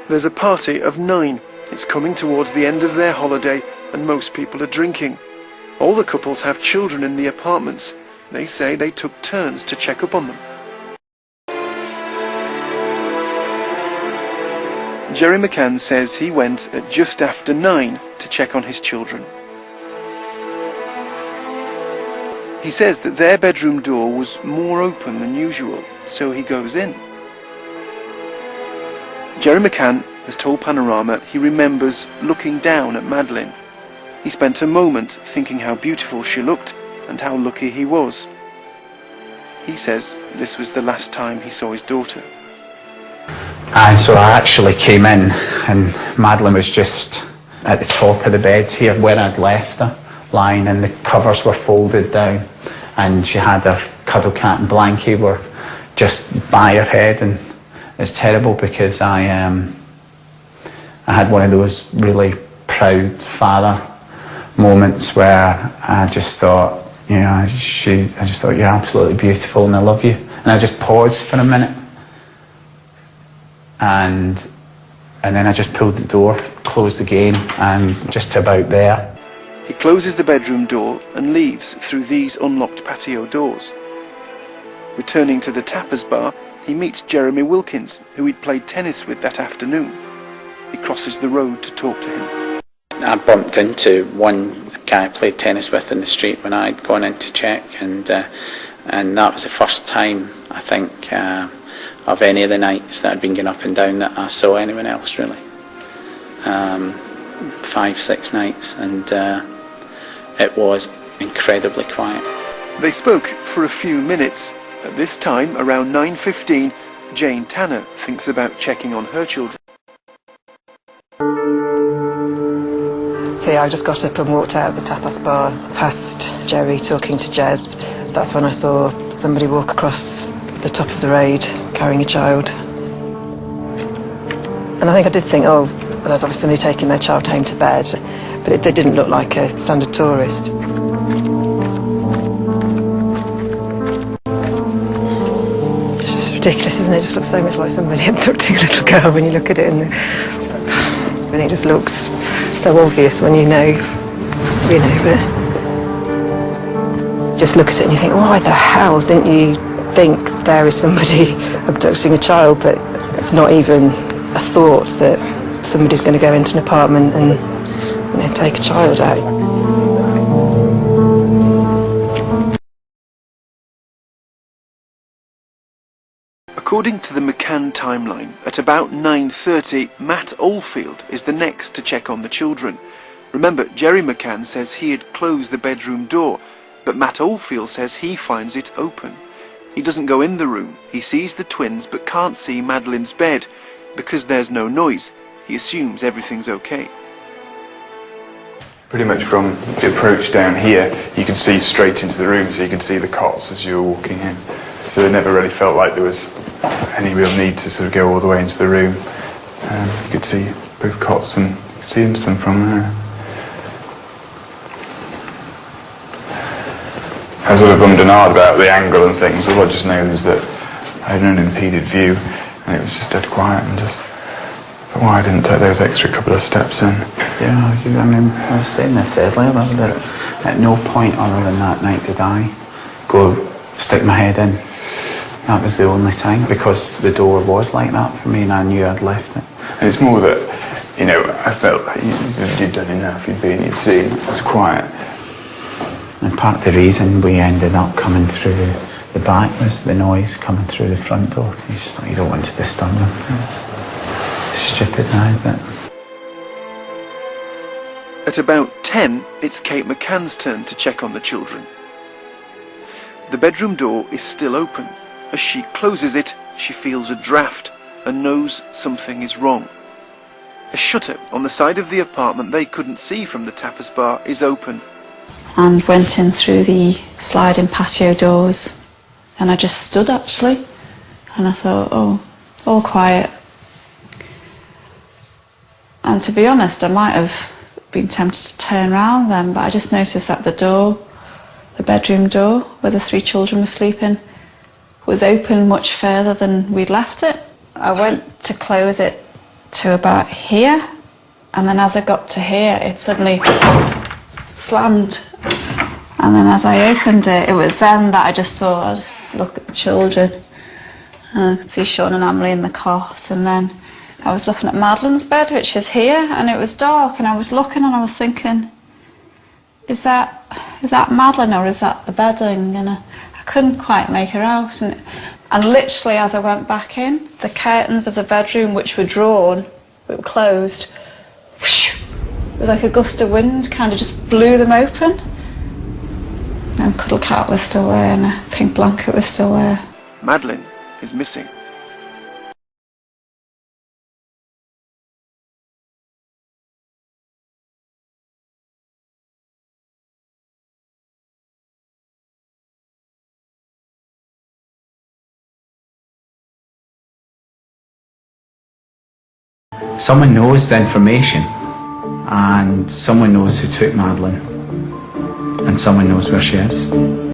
There's a party of 9. It's coming towards the end of their holiday and most people are drinking. All the couples have children in the apartments. They say they took turns to check up on them. Jerry McCann says he went at just after 9 to check on his children. He says that their bedroom door was more open than usual, so he goes in. Jerry McCann has told Panorama he remembers looking down at Madeleine. He spent a moment thinking how beautiful she looked and how lucky he was. He says this was the last time he saw his daughter. And so I actually came in and Madeleine was just at the top of the bed here where I'd left her, lying, and the covers were folded down and she had her cuddle cat and blankie were just by her head, and it's terrible because I had one of those really proud father moments where I just thought, you know, I just thought, you're absolutely beautiful and I love you. And I just paused for a minute. And then I just pulled the door, closed again, and just about there. He closes the bedroom door and leaves through these unlocked patio doors. Returning to the tapas bar, he meets Jeremy Wilkins, who he'd played tennis with that afternoon. He crosses the road to talk to him. I bumped into one guy I played tennis with in the street when I'd gone in to check, and that was the first time, I think, of any of the nights that I'd been going up and down that I saw anyone else, really. 5, 6 nights, and it was incredibly quiet. They spoke for a few minutes. At this time, around 9:15, Jane Tanner thinks about checking on her children. So yeah, I just got up and walked out of the tapas bar, past Jerry talking to Jez. That's when I saw somebody walk across the top of the road carrying a child. And I think I did think, oh, well, there's obviously somebody taking their child home to bed, but they didn't look like a standard tourist. It's just ridiculous, isn't it? It just looks so much like somebody abducting a little girl when you look at it, and it just looks so obvious when you know, but just look at it and you think, why the hell didn't you think there is somebody abducting a child? But it's not even a thought that somebody's going to go into an apartment and take a child out. According to the McCann timeline, at about 9:30, Matt Oldfield is the next to check on the children. Remember, Jerry McCann says he had closed the bedroom door, but Matt Oldfield says he finds it open. He doesn't go in the room. He sees the twins but can't see Madeleine's bed. Because there's no noise, he assumes everything's okay. Pretty much from the approach down here, you can see straight into the room, so you can see the cots as you were walking in. So it never really felt like there was any real need to sort of go all the way into the room. You could see both cots and see into them from there. I sort of ummed and ahed about the angle and things. All I just know is that I had an unimpeded view and it was just dead quiet, and just thought, why I didn't take those extra couple of steps in. Yeah, I was saying this earlier, that at no point other than that night did I go stick my head in. That was the only time, because the door was like that for me and I knew I'd left it. And it's more that, you know, I felt like you'd done enough, you'd been, you'd seen, it was quiet. And part of the reason we ended up coming through the back was the noise coming through the front door. You don't want to disturb them. It's stupid now, but... At about 10, it's Kate McCann's turn to check on the children. The bedroom door is still open. As she closes it, she feels a draft and knows something is wrong. A shutter on the side of the apartment they couldn't see from the tapas bar is open. And went in through the sliding patio doors, and I just stood actually, and I thought, oh, all quiet. And to be honest, I might have been tempted to turn around then, but I just noticed that the door, the bedroom door where the 3 children were sleeping, was open much further than we'd left it. I went to close it to about here, and then as I got to here it suddenly slammed, and then as I opened it, it was then that I just thought, I'll just look at the children. And I could see Sean and Emily in the cot, and then I was looking at Madeleine's bed, which is here, and it was dark, and I was looking and I was thinking, is that Madeleine or is that the bedding? And I couldn't quite make her out. And literally as I went back in, the curtains of the bedroom, which were drawn, but were closed, whoosh, it was like a gust of wind, kind of just blew them open. And Cuddle Cat was still there, and a pink blanket was still there. Madeleine is missing. Someone knows the information, and someone knows who took Madeleine, and someone knows where she is.